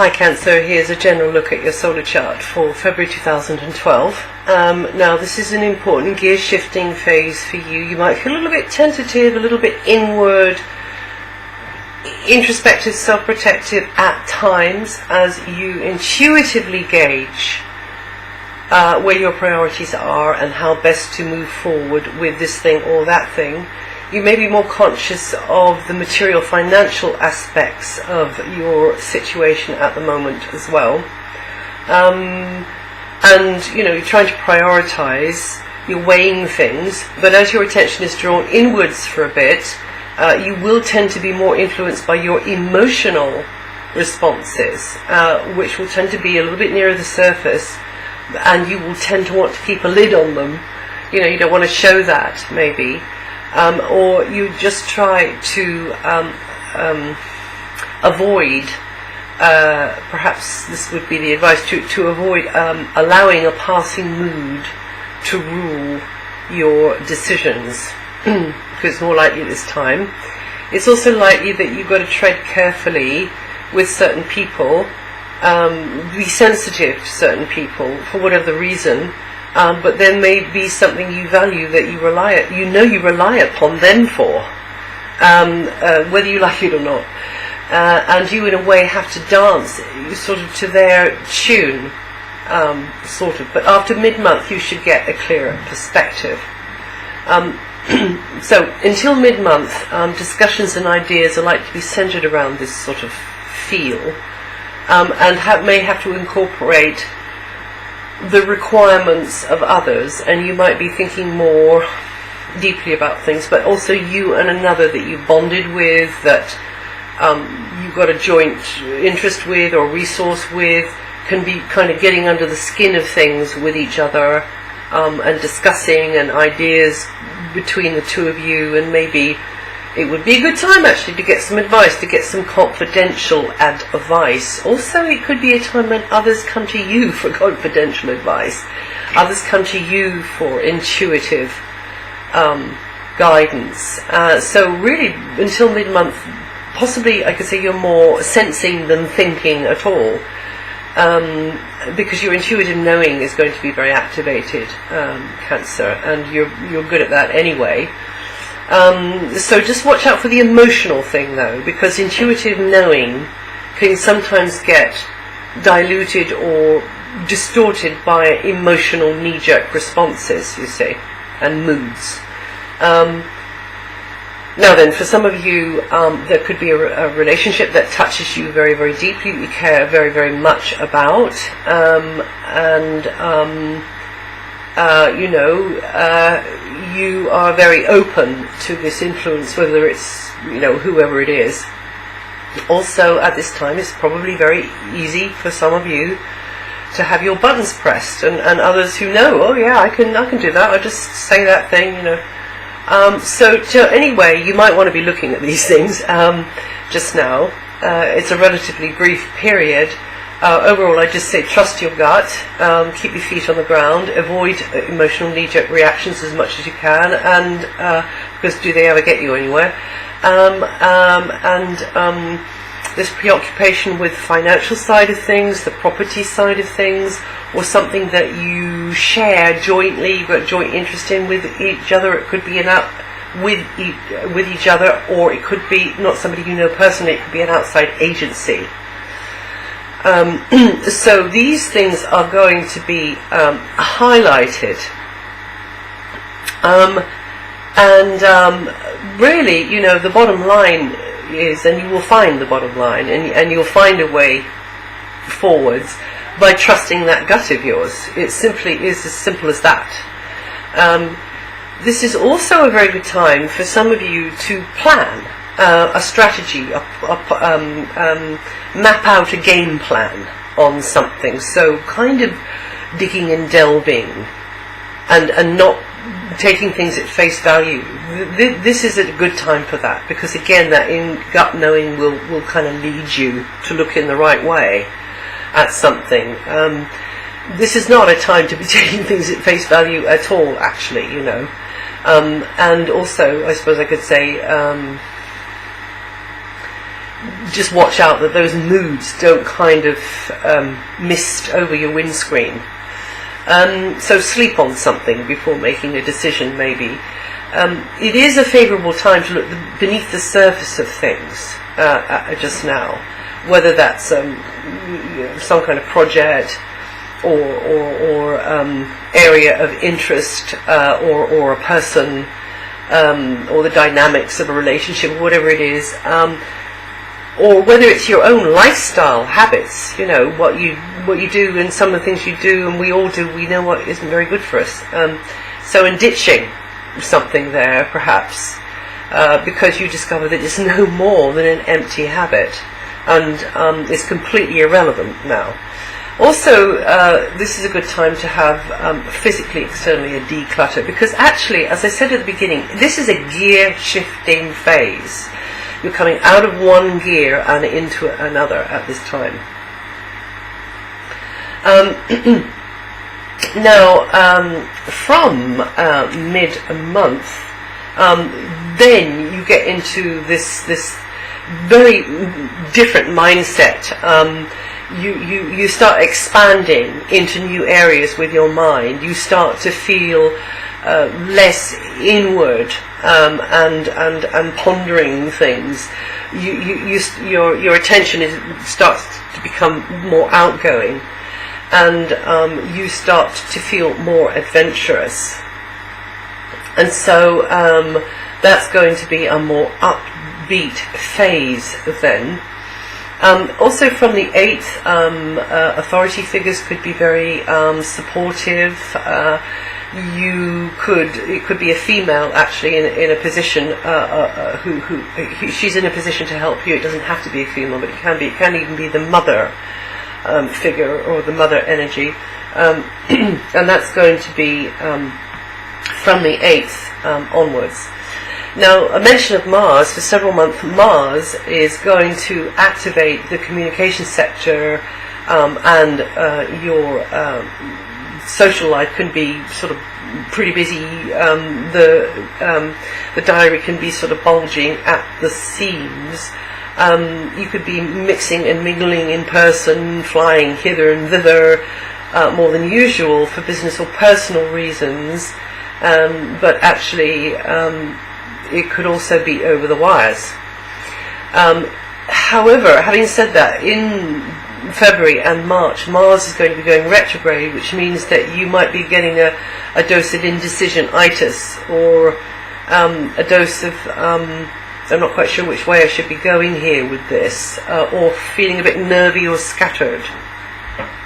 Hi Cancer, here's a general look at your solar chart for February 2012. Now this is an important gear shifting phase for you. You might feel a little bit tentative, a little bit inward, introspective, self-protective at times as you intuitively gauge where your priorities are and how best to move forward with this thing or that thing. You may be more conscious of the material financial aspects of your situation at the moment as well. And you're trying to prioritize, you're weighing things, but as your attention is drawn inwards for a bit, you will tend to be more influenced by your emotional responses, which will tend to be a little bit nearer the surface, and you will tend to want to keep a lid on them. You don't want to show that, maybe. Or you just try to avoid, perhaps this would be the advice, to avoid allowing a passing mood to rule your decisions, because it's more likely this time. It's also likely that you've got to tread carefully with certain people, be sensitive to certain people for whatever the reason. But there may be something you value that you rely upon them for, whether you like it or not, and you in a way have to dance sort of to their tune, sort of. But after mid-month you should get a clearer perspective. So until mid-month, discussions and ideas are likely to be centered around this sort of feel, and may have to incorporate the requirements of others, and you might be thinking more deeply about things, but also you and another that you've bonded with, that you've got a joint interest with or resource with, can be kind of getting under the skin of things with each other, and discussing and ideas between the two of you, and maybe it would be a good time actually to get some advice, to get some confidential advice. Also, it could be a time when others come to you for confidential advice. Others come to you for intuitive guidance. So really, until mid-month, possibly I could say you're more sensing than thinking at all, because your intuitive knowing is going to be very activated, Cancer, and you're good at that anyway. So just watch out for the emotional thing though, because intuitive knowing can sometimes get diluted or distorted by emotional knee-jerk responses, you see, and moods. Now then, for some of you, there could be a relationship that touches you very, very deeply, that you care very, very much about, you are very open to this influence, whether it's, whoever it is. Also, at this time, it's probably very easy for some of you to have your buttons pressed, and others who know, oh yeah, I can do that, I just say that thing, So anyway, you might want to be looking at these things just now. It's a relatively brief period. Overall, I just say trust your gut, keep your feet on the ground, avoid emotional knee-jerk reactions as much as you can, and because do they ever get you anywhere? This preoccupation with the financial side of things, the property side of things, or something that you share jointly, you've got joint interest in with each other. It could be with each other, or it could be not somebody you know personally. It could be an outside agency. So these things are going to be highlighted, really, the bottom line is, and you will find the bottom line, and you'll find a way forwards by trusting that gut of yours. It simply is as simple as that. This is also a very good time for some of you to plan a strategy, map out a game plan on something. So kind of digging and delving, and not taking things at face value. This is a good time for that, because again, that gut knowing will kind of lead you to look in the right way at something. This is not a time to be taking things at face value at all, actually, and also, I suppose I could say, just watch out that those moods don't kind of mist over your windscreen. So sleep on something before making a decision, maybe. It is a favourable time to look beneath the surface of things just now, whether that's some kind of project or area of interest, or a person, or the dynamics of a relationship, whatever it is, or whether it's your own lifestyle habits, what you do and some of the things you do, and we all do, we know what isn't very good for us. So in ditching something there, perhaps, because you discover that it's no more than an empty habit, and it's completely irrelevant now. Also, this is a good time to have physically, externally, a declutter, because actually, as I said at the beginning, this is a gear shifting phase. You're coming out of one gear and into another at this time. Now, from mid-month, then you get into this very different mindset. You start expanding into new areas with your mind. You start to feel less inward and pondering things. Your attention starts to become more outgoing, and you start to feel more adventurous. And so that's going to be a more upbeat phase then. Also from the 8th, authority figures could be very supportive. It could be a female actually in a position who she's in a position to help you. It doesn't have to be a female, but it can even be the mother figure or the mother energy, and that's going to be from the 8th onwards. Now, a mention of Mars, for several months, Mars is going to activate the communication sector, and your social life can be sort of pretty busy. The diary can be sort of bulging at the seams. You could be mixing and mingling in person, flying hither and thither more than usual for business or personal reasons, but actually it could also be over the wires. However, having said that, in February and March, Mars is going to be going retrograde, which means that you might be getting a dose of indecision-itis, or a dose of, I'm not quite sure which way I should be going here with this, or feeling a bit nervy or scattered,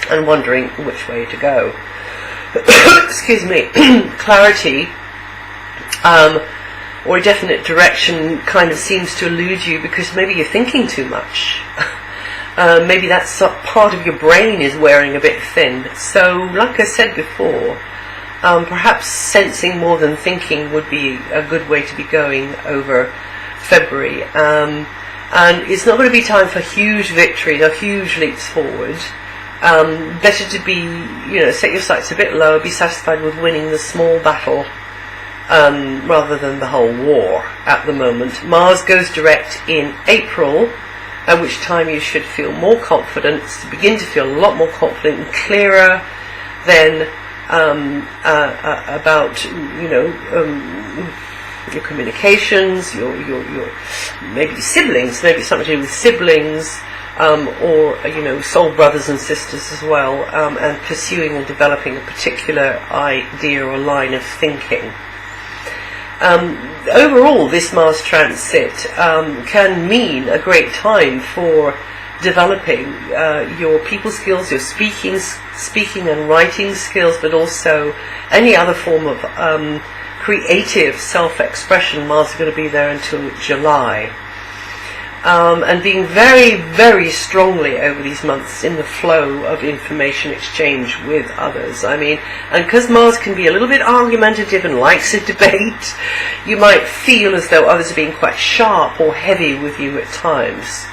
and wondering which way to go. Excuse me. Clarity, or a definite direction kind of seems to elude you because maybe you're thinking too much. Maybe that part of your brain is wearing a bit thin. So, like I said before, perhaps sensing more than thinking would be a good way to be going over February. And it's not going to be time for huge victories or huge leaps forward. Better to be, set your sights a bit lower, be satisfied with winning the small battle, rather than the whole war at the moment. Mars goes direct in April, at which time you should feel more confident, begin to feel a lot more confident and clearer then about your communications, your maybe siblings, maybe something to do with siblings, or soul brothers and sisters as well, and pursuing and developing a particular idea or line of thinking. Overall, this Mars transit can mean a great time for developing your people skills, your speaking and writing skills, but also any other form of creative self-expression. Mars is going to be there until July. And being very, very strongly over these months in the flow of information exchange with others. I mean, and because Mars can be a little bit argumentative and likes a debate, you might feel as though others are being quite sharp or heavy with you at times.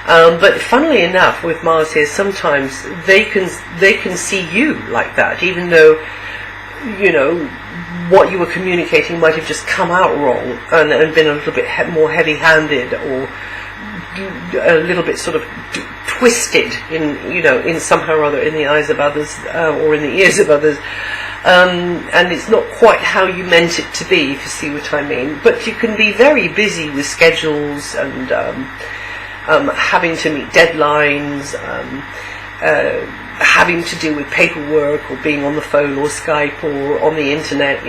But funnily enough, with Mars here, sometimes they can see you like that, even though, what you were communicating might have just come out wrong and been a little bit more heavy-handed, or a little bit sort of twisted in somehow or other in the eyes of others, or in the ears of others, and it's not quite how you meant it to be, if you see what I mean. But you can be very busy with schedules and having to meet deadlines, having to deal with paperwork, or being on the phone or Skype or on the internet,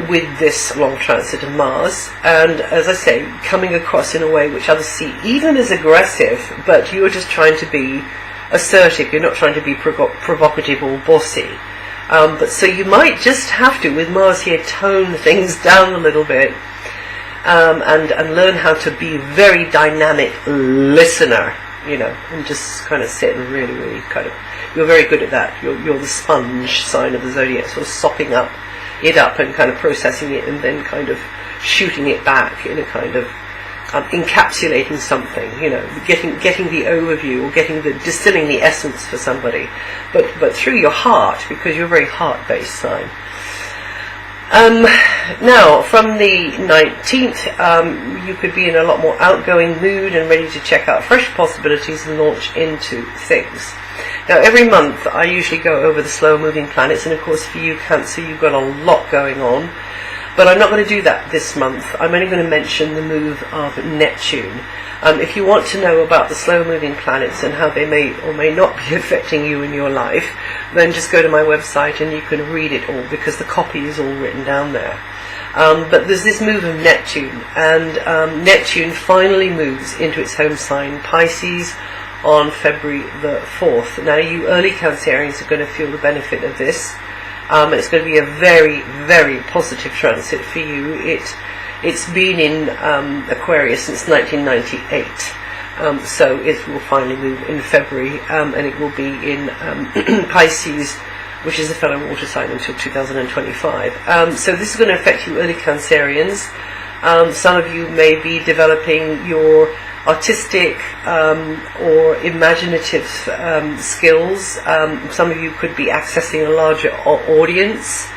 with this long transit of Mars, and as I say, coming across in a way which others see even as aggressive, but you're just trying to be assertive, you're not trying to be provocative or bossy. But so you might just have to, with Mars here, tone things down a little bit, and learn how to be a very dynamic listener, and just kind of sit and really, really kind of, you're very good at that. You're the sponge sign of the zodiac, sort of sopping it up and kind of processing it, and then kind of shooting it back in a kind of encapsulating something, getting the overview, or distilling the essence for somebody, but through your heart, because you're a very heart-based sign. Now, from the 19th, you could be in a lot more outgoing mood and ready to check out fresh possibilities and launch into things. Now, every month I usually go over the slower moving planets, and of course for you Cancer, you've got a lot going on, but I'm not going to do that this month. I'm only going to mention the move of Neptune. If you want to know about the slow moving planets and how they may or may not be affecting you in your life, then just go to my website and you can read it all, because the copy is all written down there. But there's this move of Neptune, and Neptune finally moves into its home sign, Pisces, on February the 4th. Now, you early Cancerians are going to feel the benefit of this. It's going to be a very, very positive transit for you. It's been in Aquarius since 1998. So it will finally move in February, and it will be in Pisces, which is a fellow water sign, until 2025. So this is going to affect you early Cancerians. Some of you may be developing your artistic or imaginative skills. Some of you could be accessing a larger audience.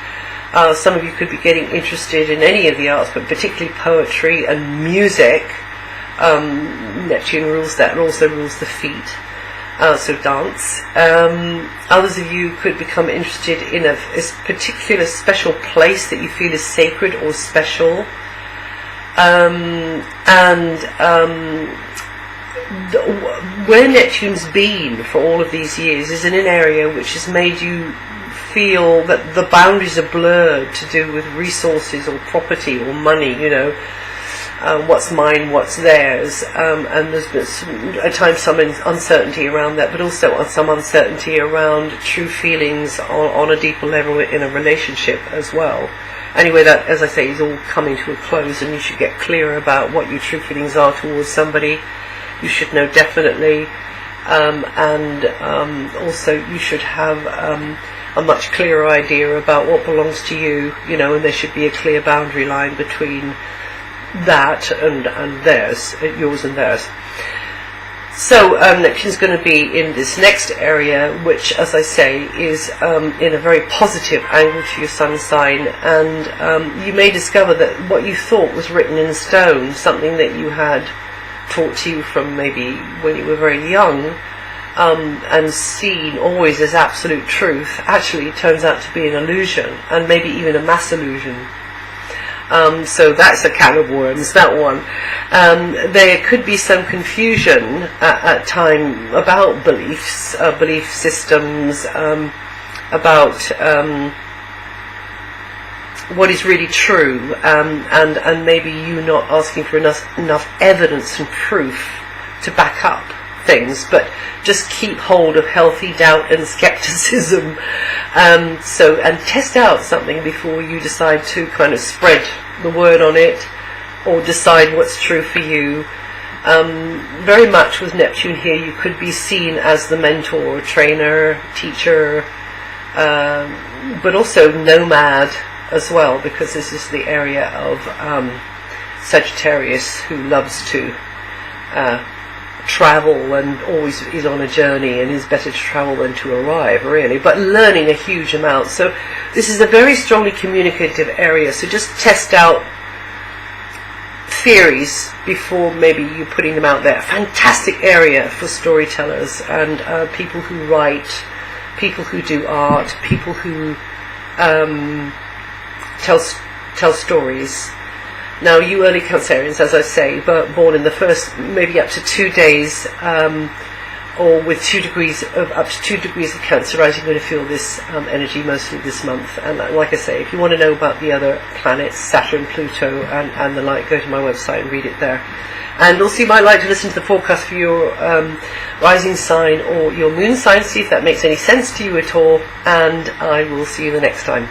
Some of you could be getting interested in any of the arts, but particularly poetry and music. Neptune rules that, and also rules the feet, so dance. Others of you could become interested in a particular special place that you feel is sacred or special. Where Neptune's been for all of these years is in an area which has made you feel that the boundaries are blurred to do with resources or property or money, what's mine, what's theirs, and there's been at times some uncertainty around that, but also some uncertainty around true feelings on a deeper level in a relationship as well. Anyway, that, as I say, is all coming to a close, and you should get clearer about what your true feelings are towards somebody. You should know definitely, and also you should have a much clearer idea about what belongs to you, and there should be a clear boundary line between that and theirs, yours and theirs. So Neptune's going to be in this next area, which, as I say, is in a very positive angle to your sun sign, and you may discover that what you thought was written in stone, something that you had taught to you from maybe when you were very young, and seen always as absolute truth, actually turns out to be an illusion, and maybe even a mass illusion. So that's a can of worms, that one. There could be some confusion at time about beliefs, belief systems, about what is really true, and maybe you not asking for enough evidence and proof to back up things, but just keep hold of healthy doubt and skepticism, and test out something before you decide to kind of spread the word on it or decide what's true for you. Very much with Neptune here, you could be seen as the mentor, trainer, teacher, but also nomad as well, because this is the area of Sagittarius, who loves to travel and always is on a journey, and is better to travel than to arrive, really, but learning a huge amount. So this is a very strongly communicative area, so just test out theories before maybe you're putting them out there. Fantastic area for storytellers and people who write, people who do art, people who tell stories. Now, you early Cancerians, as I say, but born in the first maybe up to 2 days, or with up to 2 degrees of Cancer rising, you're going to feel this energy mostly this month. And like I say, if you want to know about the other planets, Saturn, Pluto, and the like, go to my website and read it there. And also you might like to listen to the forecast for your rising sign or your moon sign, see if that makes any sense to you at all. And I will see you the next time.